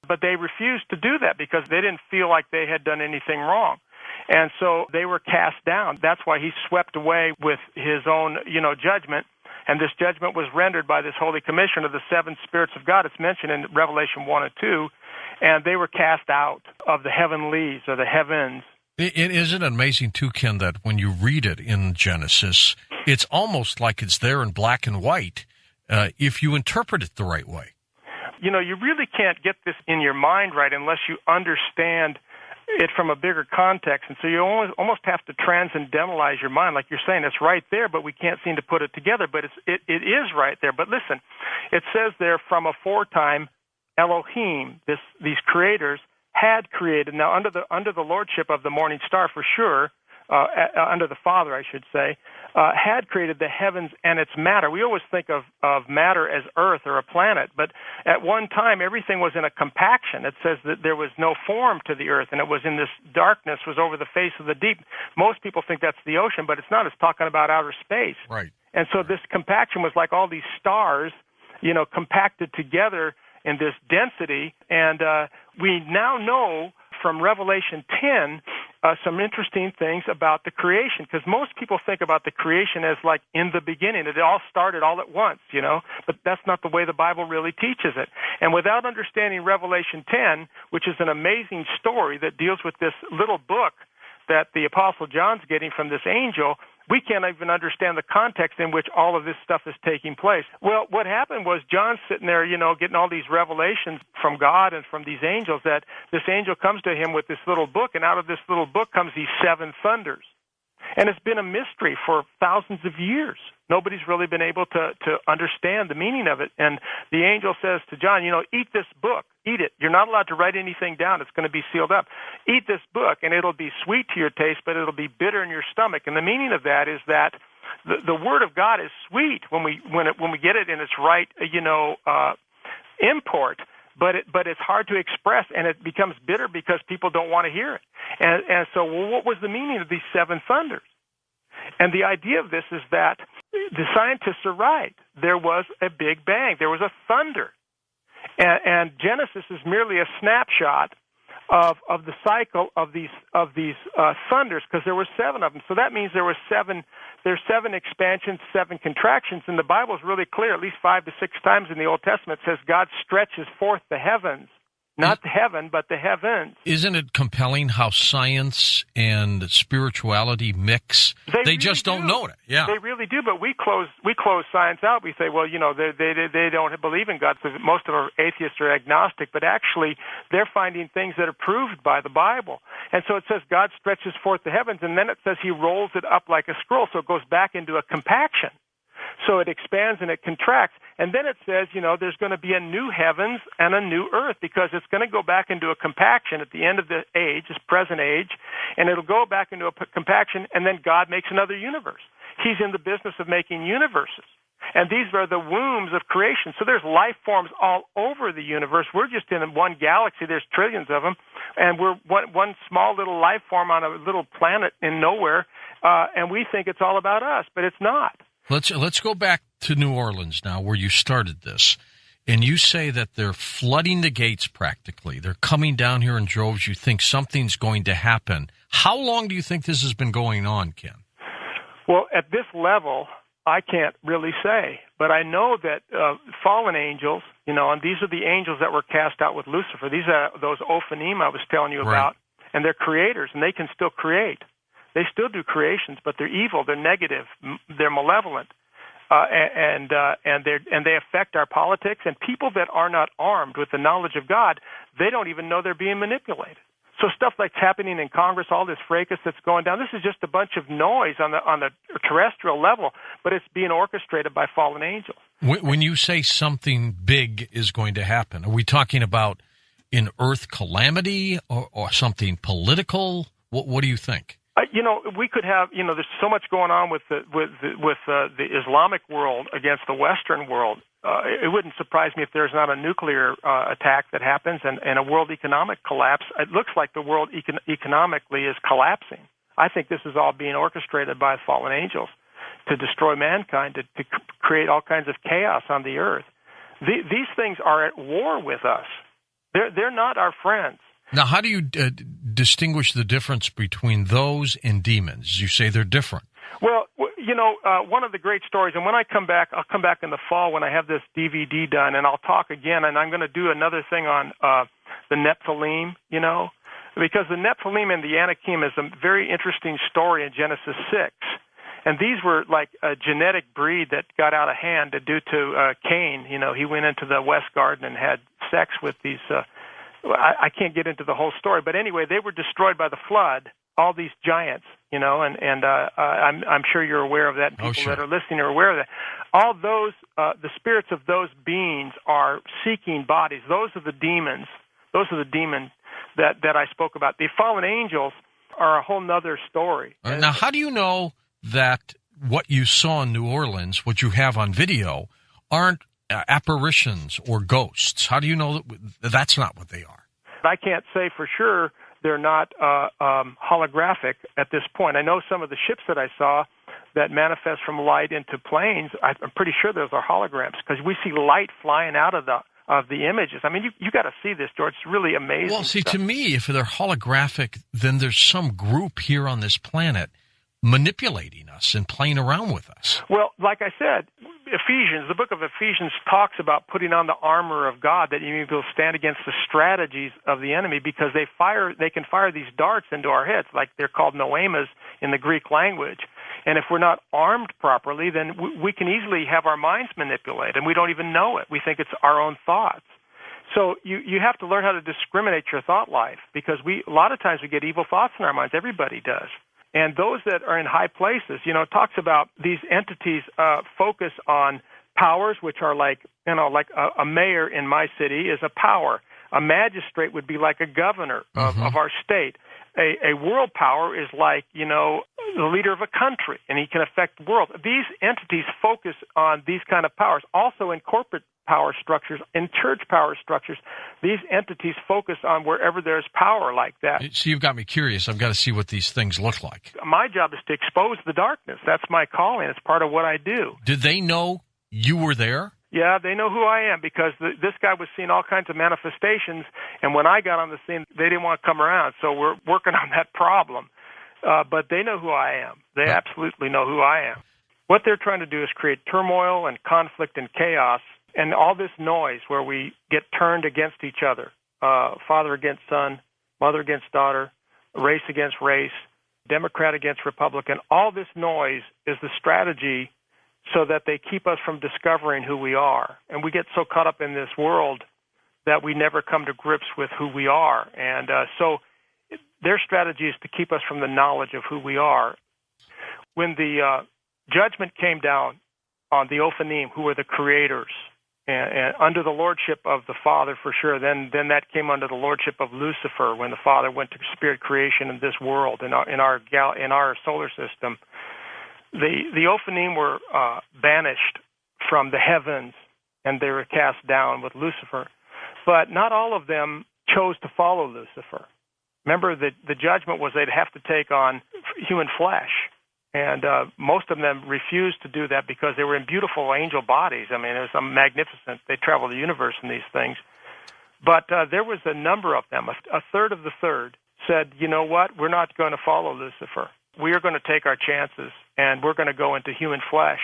But they refused to do that because they didn't feel like they had done anything wrong. And so they were cast down. That's why he swept away with his own, judgment. And this judgment was rendered by this Holy Commission of the seven spirits of God. It's mentioned in Revelation 1 and 2. And they were cast out of the heavenlies or the heavens. Isn't it amazing, too, Ken, that when you read it in Genesis, it's almost like it's there in black and white if you interpret it the right way. You really can't get this in your mind right unless you understand it from a bigger context. And so you almost have to transcendentalize your mind. Like you're saying, it's right there, but we can't seem to put it together. But it is right there. But listen, it says there from aforetime, Elohim, these creators, had created, now under the lordship of the morning star for sure, under the Father, I should say, had created the heavens and its matter. We always think of matter as earth or a planet, but at one time everything was in a compaction. It says that there was no form to the earth, and it was in this darkness, was over the face of the deep. Most people think that's the ocean, but it's not. It's talking about outer space. Right. And so this compaction was like all these stars, compacted together in this density, and we now know from Revelation 10 some interesting things about the creation, because most people think about the creation as like in the beginning. It all started all at once, but that's not the way the Bible really teaches it. And without understanding Revelation 10, which is an amazing story that deals with this little book that the Apostle John's getting from this angel, we can't even understand the context in which all of this stuff is taking place. Well, what happened was John's sitting there, getting all these revelations from God and from these angels, that this angel comes to him with this little book, and out of this little book comes these seven thunders. And it's been a mystery for thousands of years. Nobody's really been able to understand the meaning of it. And the angel says to John, eat this book. Eat it. You're not allowed to write anything down. It's going to be sealed up. Eat this book, and it'll be sweet to your taste, but it'll be bitter in your stomach. And the meaning of that is that the Word of God is sweet when we get it in its right, import. But it's hard to express, and it becomes bitter because people don't want to hear it. And so, what was the meaning of these seven thunders? And the idea of this is that the scientists are right. There was a big bang. There was a thunder. And Genesis is merely a snapshot of the cycle of these thunders, because there were seven of them. So that means there's seven expansions, seven contractions, and the Bible is really clear. At least 5 to 6 times in the Old Testament it says God stretches forth the heavens. Not the heaven, but the heavens. Isn't it compelling how science and spirituality mix? They just don't know it. Yeah, they really do. But we close science out. We say, well, they don't believe in God, because most of our atheists are agnostic. But actually, they're finding things that are proved by the Bible. And so it says God stretches forth the heavens, and then it says He rolls it up like a scroll, so it goes back into a compaction. So it expands and it contracts. And then it says, there's going to be a new heavens and a new earth, because it's going to go back into a compaction at the end of the age, this present age, and it'll go back into a compaction, and then God makes another universe. He's in the business of making universes. And these are the wombs of creation. So there's life forms all over the universe. We're just in one galaxy. There's trillions of them. And we're one small little life form on a little planet in nowhere. And we think it's all about us, but it's not. Let's go back to New Orleans now, where you started this. And you say that they're flooding the gates practically. They're coming down here in droves. You think something's going to happen. How long do you think this has been going on, Ken? Well, at this level, I can't really say. But I know that fallen angels, and these are the angels that were cast out with Lucifer. These are those Ophanim I was telling you about. And they're creators, and they can still create. They still do creations, but they're evil, they're negative, they're malevolent, and they affect our politics. And people that are not armed with the knowledge of God, they don't even know they're being manipulated. So stuff like happening in Congress, all this fracas that's going down, this is just a bunch of noise on the terrestrial level, but it's being orchestrated by fallen angels. When you say something big is going to happen, are we talking about an earth calamity or something political? What do you think? We could have, there's so much going on with the Islamic world against the Western world. It wouldn't surprise me if there's not a nuclear attack that happens and a world economic collapse. It looks like the world economically is collapsing. I think this is all being orchestrated by fallen angels to destroy mankind, to create all kinds of chaos on the earth. These things are at war with us. They're not our friends. Now, how do you distinguish the difference between those and demons? You say they're different. Well, one of the great stories, and when I come back, I'll come back in the fall when I have this DVD done, and I'll talk again, and I'm going to do another thing on the Nephilim, because the Nephilim and the Anakim is a very interesting story in Genesis 6. And these were like a genetic breed that got out of hand due to Cain. He went into the West Garden and had sex with these I can't get into the whole story, but anyway, they were destroyed by the flood, all these giants, and I'm sure you're aware of that, and people that are listening are aware of that. All those, the spirits of those beings are seeking bodies. Those are the demons. Those are the demons that I spoke about. The fallen angels are a whole nother story. Now, how do you know that what you saw in New Orleans, what you have on video, aren't apparitions or ghosts? How do you know that that's not what they are? I can't say for sure they're not holographic at this point. I know some of the ships that I saw that manifest from light into planes, I'm pretty sure those are holograms because we see light flying out of the images. I mean, you got to see this, George. It's really amazing. Well, see, to me, if they're holographic, then there's some group here on this planet manipulating us and playing around with us. Well, like I said, the book of Ephesians talks about putting on the armor of God that you may be able to stand against the strategies of the enemy because they can fire these darts into our heads, like they're called noemas in the Greek language. And if we're not armed properly, then we can easily have our minds manipulated, and we don't even know it. We think it's our own thoughts. So you have to learn how to discriminate your thought life because a lot of times we get evil thoughts in our minds. Everybody does. And those that are in high places, it talks about these entities focus on powers, which are like a mayor in my city is a power. A magistrate would be like a governor of our state. A world power is like, the leader of a country, and he can affect the world. These entities focus on these kind of powers. Also in corporate power structures, in church power structures, these entities focus on wherever there's power like that. So you've got me curious. I've got to see what these things look like. My job is to expose the darkness. That's my calling. It's part of what I do. Did they know you were there? Yeah, they know who I am because this guy was seeing all kinds of manifestations, and when I got on the scene, they didn't want to come around, so we're working on that problem. But they know who I am. They absolutely know who I am. What they're trying to do is create turmoil and conflict and chaos and all this noise where we get turned against each other, father against son, mother against daughter, race against race, Democrat against Republican. All this noise is the strategy so that they keep us from discovering who we are. And we get so caught up in this world that we never come to grips with who we are. And so their strategy is to keep us from the knowledge of who we are. When the judgment came down on the Ophanim, who were the creators, and under the lordship of the Father for sure, then that came under the lordship of Lucifer when the Father went to spirit creation in this world, in our solar system. The Ophanim were banished from the heavens, and they were cast down with Lucifer. But not all of them chose to follow Lucifer. Remember, the judgment was they'd have to take on human flesh. And most of them refused to do that because they were in beautiful angel bodies. I mean, it was magnificent. They traveled the universe in these things. But there was a number of them. A third of the third said, you know what, we're not going to follow Lucifer. We are going to take our chances, and we're going to go into human flesh,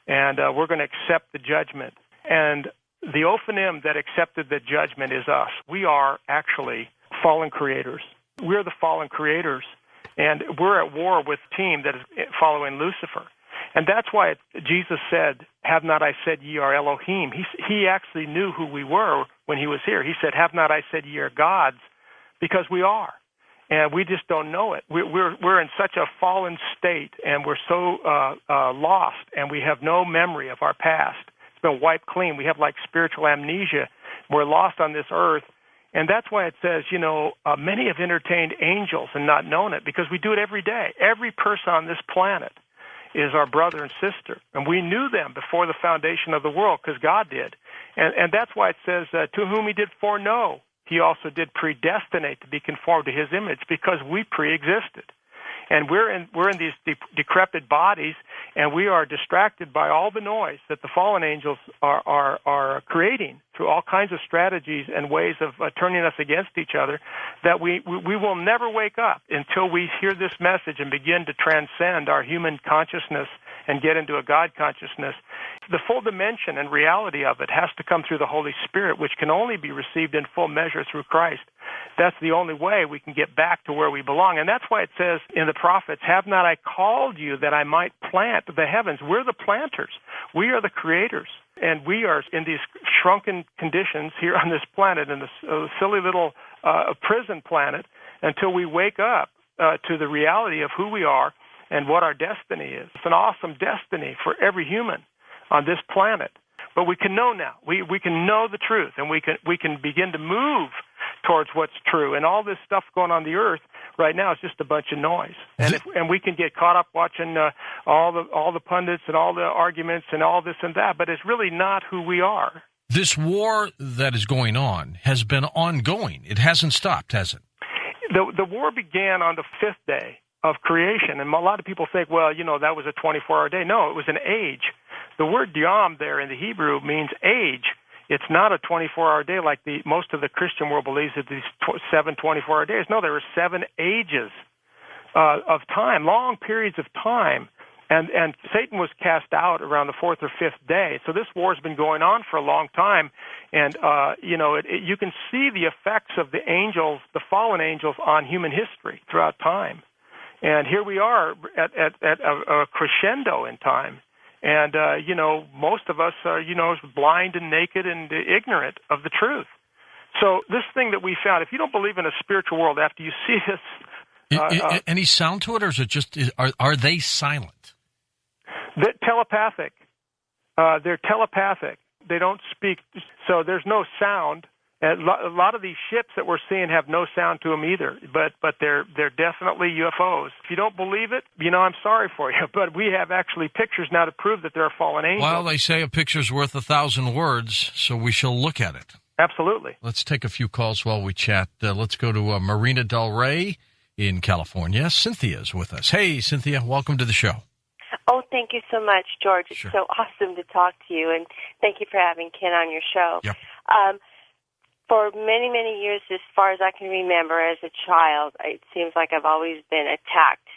and we're going to accept the judgment. And the Ophanim that accepted the judgment is us. We are actually fallen creators. We're the fallen creators. And we're at war with the team that is following Lucifer. And that's why Jesus said, have not I said ye are Elohim? He actually knew who we were when he was here. He said, have not I said ye are gods? Because we are. And we just don't know it. We're in such a fallen state, and we're so lost, and we have no memory of our past. It's been wiped clean. We have like spiritual amnesia. We're lost on this earth. And that's why it says, many have entertained angels and not known it, because we do it every day. Every person on this planet is our brother and sister. And we knew them before the foundation of the world, because God did. And that's why it says, to whom he did foreknow, he also did predestinate to be conformed to his image, because we pre-existed. And we're in these decrepit bodies, and we are distracted by all the noise that the fallen angels are creating through all kinds of strategies and ways of turning us against each other, that we will never wake up until we hear this message and begin to transcend our human consciousness and get into a God consciousness. The full dimension and reality of it has to come through the Holy Spirit, which can only be received in full measure through Christ. That's the only way we can get back to where we belong. And that's why it says in the prophets, have not I called you that I might plant the heavens? We're the planters. We are the creators. And we are in these shrunken conditions here on this planet, in this silly little prison planet, until we wake up to the reality of who we are and what our destiny is. It's an awesome destiny for every human on this planet. But we can know now. We can know the truth, and we can begin to move towards what's true. And all this stuff going on the earth right now is just a bunch of noise. And we can get caught up watching all the pundits and all the arguments and all this and that, but it's really not who we are. This war that is going on has been ongoing. It hasn't stopped, has it? The war began on the fifth day of creation, and a lot of people think, well, that was a 24-hour day. No, it was an age. The word yom there in the Hebrew means age. It's not a 24-hour day like most of the Christian world believes that these 7 24-hour days. No, there were 7 ages of time, long periods of time. And Satan was cast out around the 4th or 5th day. So this war's been going on for a long time. And, you can see the effects of the angels, the fallen angels, on human history throughout time. And here we are at a crescendo in time. And, most of us are, blind and naked and ignorant of the truth. So this thing that we found, if you don't believe in a spiritual world after you see this... any sound to it, or is it just, are they silent? They're telepathic. They're telepathic. They don't speak, so there's no sound. And a lot of these ships that we're seeing have no sound to them either, but they're definitely UFOs. If you don't believe it, I'm sorry for you, but we have actually pictures now to prove that there are fallen angels. Well, they say a picture's worth 1,000 words, so we shall look at it. Absolutely. Let's take a few calls while we chat. Let's go to Marina Del Rey in California. Cynthia's with us. Hey, Cynthia, welcome to the show. Oh, thank you so much, George. It's Sure. so awesome to talk to you, and thank you for having Ken on your show. Yep. For many, many years, as far as I can remember as a child, it seems like I've always been attacked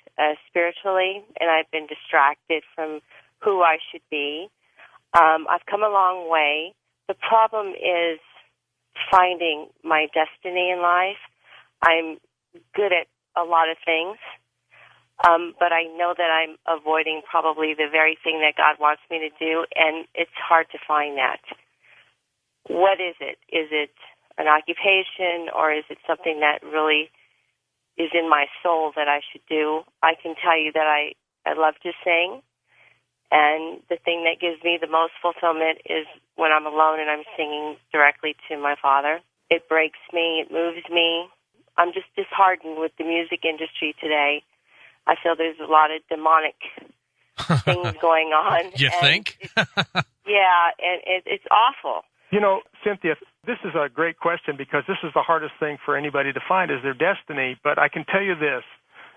spiritually, and I've been distracted from who I should be. I've come a long way. The problem is finding my destiny in life. I'm good at a lot of things, but I know that I'm avoiding probably the very thing that God wants me to do, and it's hard to find that. What is it? Is it an occupation, or is it something that really is in my soul that I should do? I can tell you that I love to sing, and the thing that gives me the most fulfillment is when I'm alone and I'm singing directly to my Father. It breaks me. It moves me. I'm just disheartened with the music industry today. I feel there's a lot of demonic things going on. You think? Yeah, and it's awful. Cynthia, this is a great question because this is the hardest thing for anybody to find is their destiny. But I can tell you this,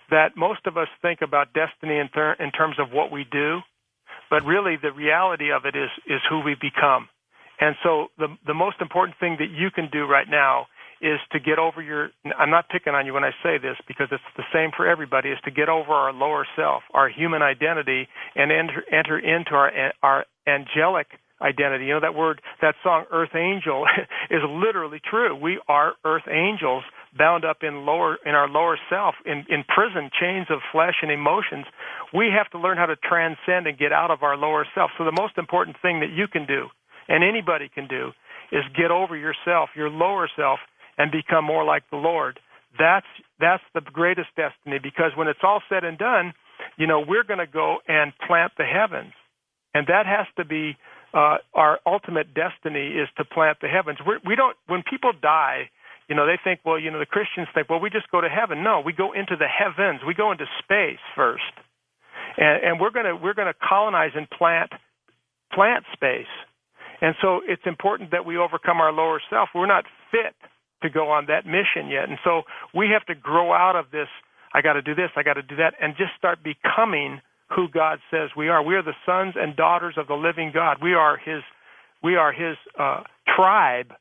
that most of us think about destiny in terms of what we do, but really the reality of it is who we become. And so the most important thing that you can do right now is to get over I'm not picking on you when I say this because it's the same for everybody, is to get over our lower self, our human identity, and enter into our angelic identity. That word, that song, Earth Angel, is literally true. We are Earth Angels bound up in our lower self, in prison chains of flesh and emotions. We have to learn how to transcend and get out of our lower self. So the most important thing that you can do, and anybody can do, is get over yourself, your lower self, and become more like the Lord. That's the greatest destiny, because when it's all said and done, we're going to go and plant the heavens. And that has to be our ultimate destiny, is to plant the heavens. We don't. When people die, they think, well, the Christians think, well, we just go to heaven. No, we go into the heavens. We go into space first, and we're gonna colonize and plant space. And so it's important that we overcome our lower self. We're not fit to go on that mission yet, and so we have to grow out of this I got to do this, I got to do that, and just start becoming who God says we are. We are the sons and daughters of the living God. We are His tribe